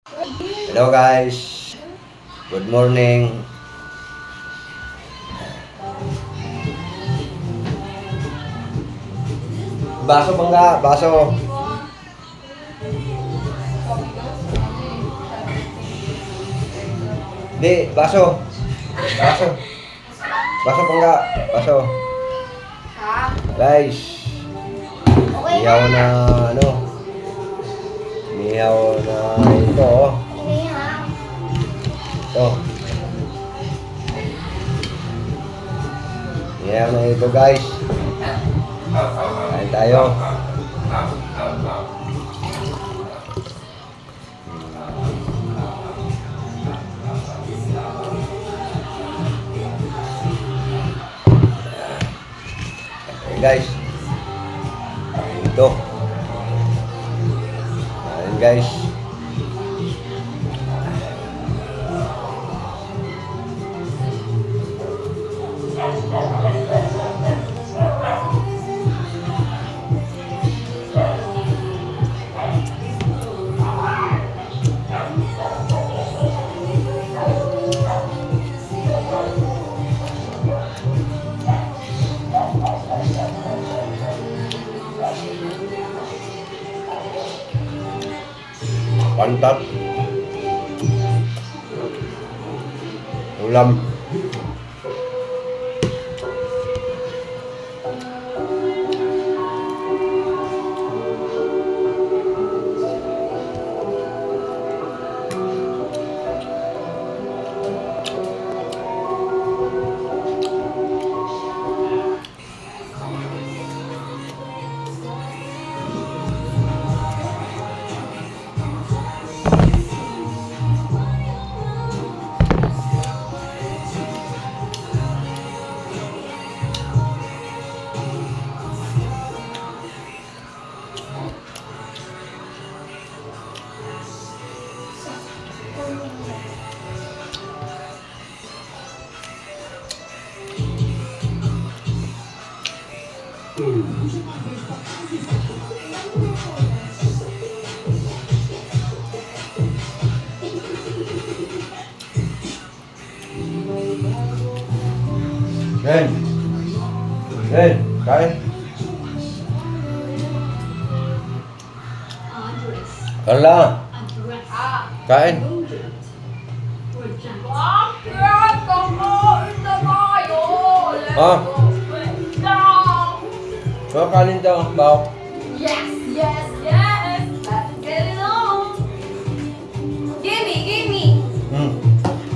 Hello guys, good morning. Baso bangga, baso. Di, baso. Baso. Baso bangga, baso. Guys, ihaw na ano? Ihaw na ito. Ito. Ihaw na ito guys. Kain tayo. Okay guys. Ito. Kain guys. Pantat. Ulam. Ren. Ren, kain. Carla. Kain. Ah. So, kanin daw, bao. Yes, yes, yes. Let's get it on. Gimme.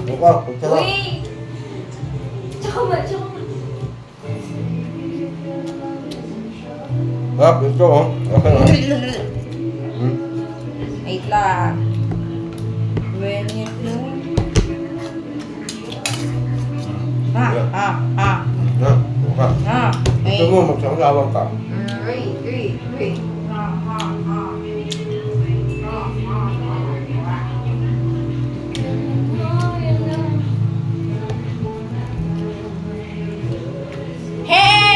Buka, pagkala. Wait. 잠깐만. Ah, gusto oh. Okay na. Wait lang. When you do. Na, buka. Gusto mo, magsasawang ka. Wait. Hey!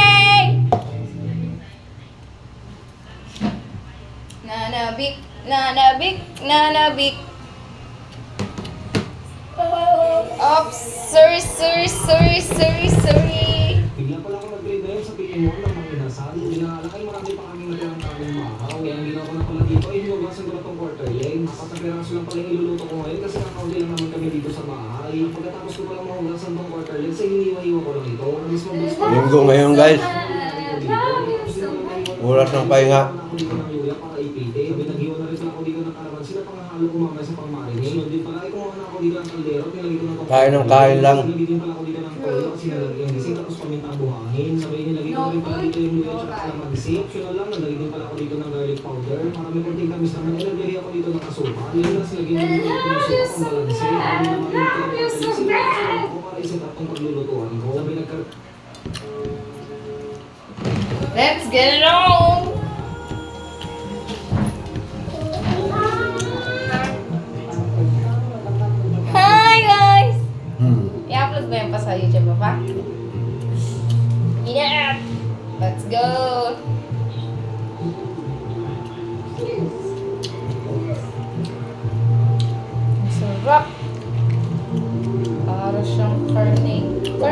Nanabik. Oops, sorry. Bigla pala ako nag-trade ngayon sa pikin mo ng mga inasal. Inaalakay marami pa kaming natirang kaming mahaw. Kaya ang ginawa ko na pala dito ay hinugasan ko na itong quarter legs. Apat na peraso lang pala yung iluluto ko ngayon kasi kakaunti lang naman kami dito sa bahay. Pagkatapos ko pala mahugasan itong quarter legs ay hiniwa-hiwa ko lang ito. Nabis mabilis ko. Linggo ngayon guys. Oras ng pahinga. Ako dito ng luya para ipitin. Binaghiwa na rin sila ako dito ng kalamansi na pangahalo ko mamaya sa pang-marinate. Sunod din pala ay kumuha na ako dito ng kaldero. Nilagay ko ng Kain ng kain lang. Nilagay din pala ako dito ng toyo kasi nalagyan ng gising tapos pamintang buhangin. Sabay nilagay ko rin pala dito yung luya at kalamansi. Optional lang, nalagay din pala ako dito ng garlic powder. Marami konting tamis naman. Nilagay ako dito ng asukal. Yun lang silagay ng luya at asukal pang balanse. Hindi naman yung kaya ako para iset up ang paglulutuan ko. Sabay Let's get it on. Hi guys. I-upload ba yan pa sa YouTube pa? Yeah. Let's go.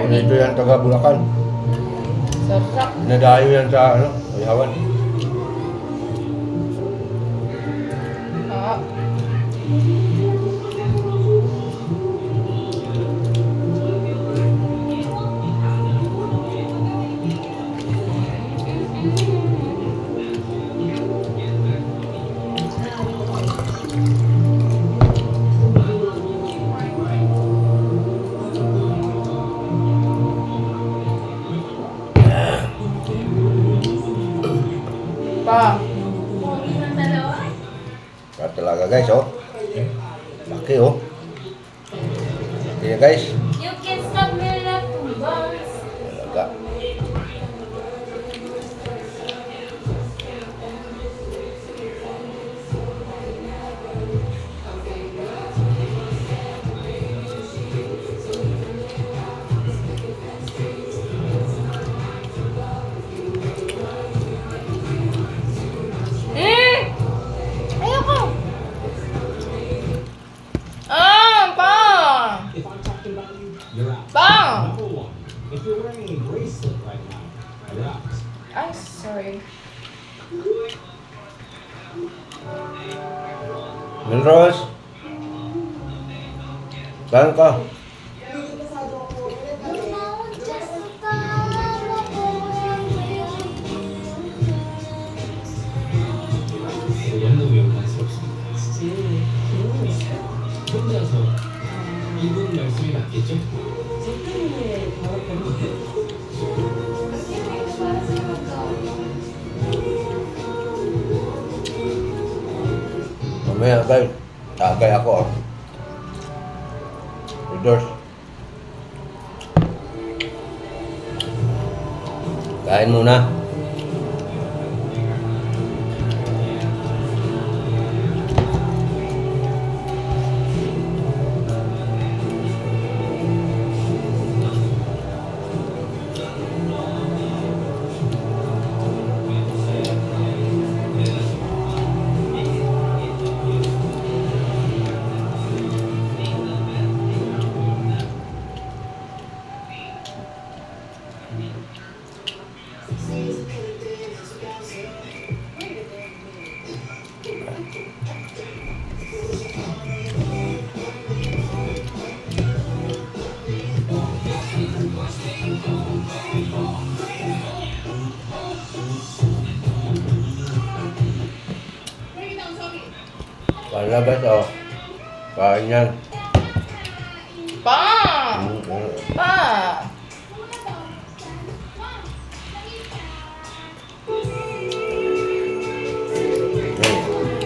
Paborito yan taga Bulacan. Sarap. Dinadayo yan sa ano, Ayawan. Ah. Pa. Sarap talaga guys, oh. Laki, oh. Laki guys. You can stop me like bones. Talaga. Ayoko. Pa. If I'm talking about you, you're out. Pa. Number one, if you're wearing a bracelet right now, you're out. Ay, sorry. Melrose. Saan ka? 혼자서 이분 말씀이 맞겠죠? Mamaya guys. Tagay ako, oh. Leaders. Kain muna. Kain na guys, oh. Kain yan. Pa. Pa.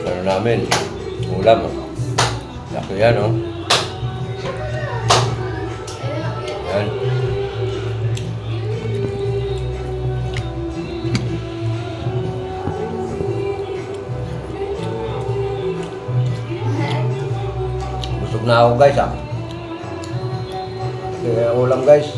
Ano namin? Ulam, oh. Laki yan, oh. Yan. Busog na ako guys, ah. Kaya ulam guys.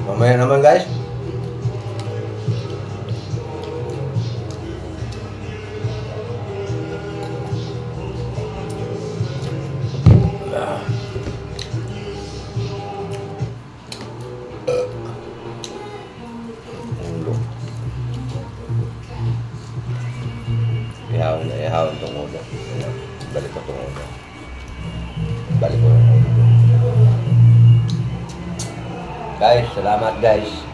Mamaya naman guys. Ulo. Ihawin itong ulo. Ayan. Balik ko itong ulo. Balik ko yung ulo. Guys, salamat guys.